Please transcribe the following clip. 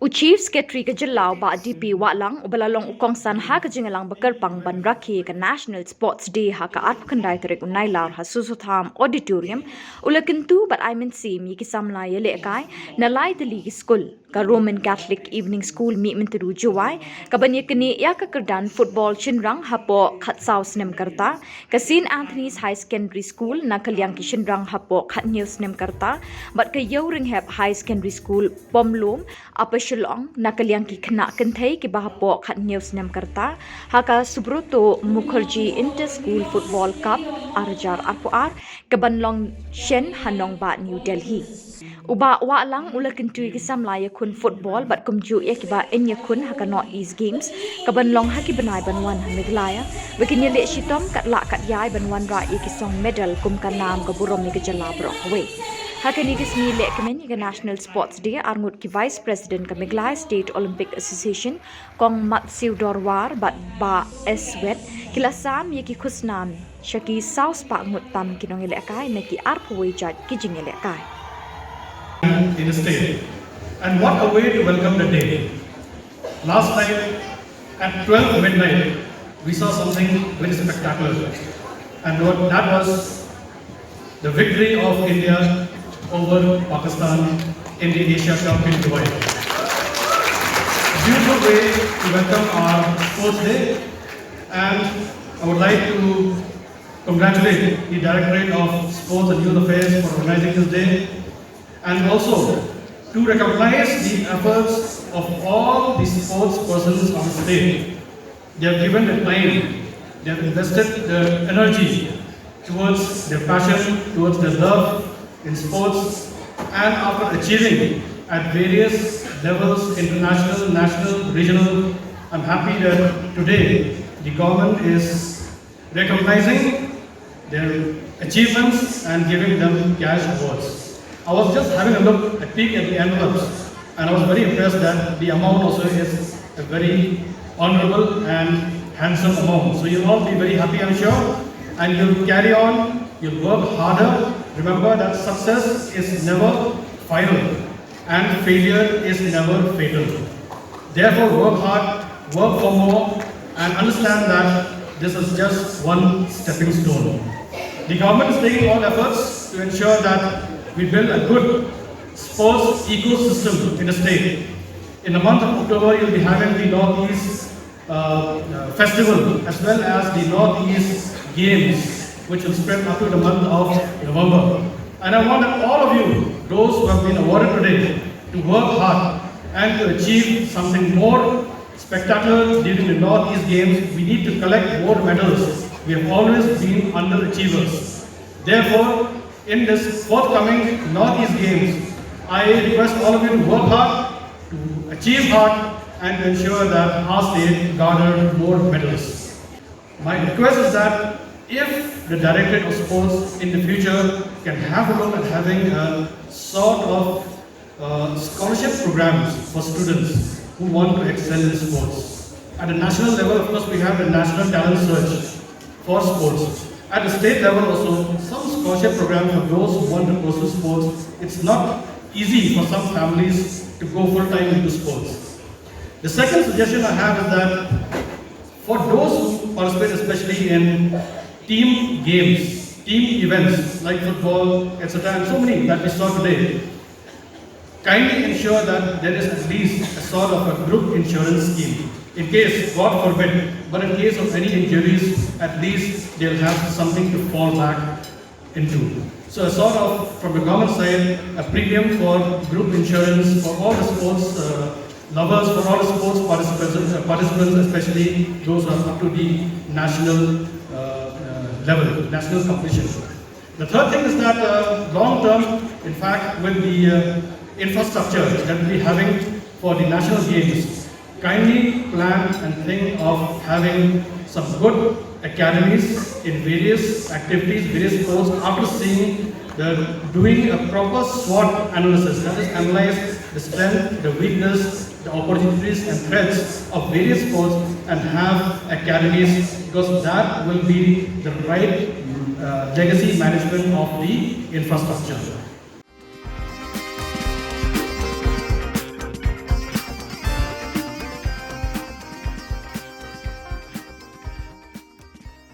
Chief Secretary ka Jilau ba DP Walang ubalalong ukong san ha ka jingalang bakar pang ban rakhi ka National Sports Day ha ka at kandai tarik unai lar ha susutham auditorium ula Kyntu but I mean sim yiki Samla yele kai na lai the league school ka Roman Catholic Evening School mi minteru juwai ka banya kini ya ka kerdan football chinrang hapo khat saus nem karta ka St Anthony's High Secondary School na kalyang ki chinrang hapo khat news nem karta but ka Yowringham High Secondary School pomlom apa Shillong na kalyang ki khna kanthai ki bahapo khat news nem karta haka Subroto Mukherjee Inter School Football Cup arjar apuar kabanlong Shen Hanong ba New Delhi Uba wa lang ula Kyntu ki Samla Iakhun football but kumju ya ki ba Iakhun haka North East Games kabanlong haki banai banwan ha Meghalaya bekinya le shitom kat la kat yai ban Wanrah ki song medal kum kanam ka burom ni ka jala brok we haka ni kisni le kemen ka National Sports Day arngut ki Vice President ka Meghalaya State Olympic Association kong Matsiu Dorwar bat ba Eswet kilasam ki khusnam shaki saus pa ngut tam kinong ile kai na ki arpwe jat ki jingile kai in the state. And what a way to welcome the day. Last night at 12 midnight, we saw something very spectacular. And that was the victory of India over Pakistan in the Asia Cup in Dubai. A beautiful way to welcome our sports day. And I would like to congratulate the Directorate of Sports and Youth Affairs for organizing this day. And also to recognize the efforts of all the sports persons on the state. They have given their time, they have invested their energy towards their passion, towards their love in sports, and after achieving at various levels, international, national, regional, I'm happy that today the government is recognizing their achievements and giving them cash awards. I was just having a peek at the envelopes, and I was very impressed that the amount also is a very honorable and handsome amount. So you'll all be very happy, I'm sure, and you'll carry on, you'll work harder. Remember that success is never final, and failure is never fatal. Therefore, work hard, work for more, and understand that this is just one stepping stone. The government is taking all efforts to ensure that we build a good sports ecosystem in the state. In the month of October, you'll be having the Northeast Festival as well as the Northeast Games, which will spread up to the month of November. And I want all of you, those who have been awarded today, to work hard and to achieve something more spectacular during the Northeast Games. We need to collect more medals. We have always been underachievers. Therefore, in this forthcoming Northeast Games, I request all of you to work hard, to achieve hard, and to ensure that our state garner more medals. My request is that if the Directorate of Sports in the future can have a look at having a sort of scholarship programs for students who want to excel in sports. At the national level, of course, we have the National Talent Search for sports. At the state level also, some scholarship programs for those who want to pursue sports. It's not easy for some families to go full-time into sports. The second suggestion I have is that for those who participate especially in team games, team events like football, etc., and so many that we saw today, kindly ensure that there is at least a sort of a group insurance scheme. In case, God forbid, but in case of any injuries, at least they'll have something to fall back into. So a sort of, from the government side, a premium for group insurance for all the sports lovers, for all the sports participants, especially those who are up to the national level, national competition. The third thing is that long term, in fact, with the infrastructure that we'll be having for the national games, kindly plan and think of having some good academies in various activities, various sports, after seeing doing a proper SWOT analysis, that is analyze the strength, the weakness, the opportunities and threats of various sports and have academies, because that will be the right legacy management of the infrastructure.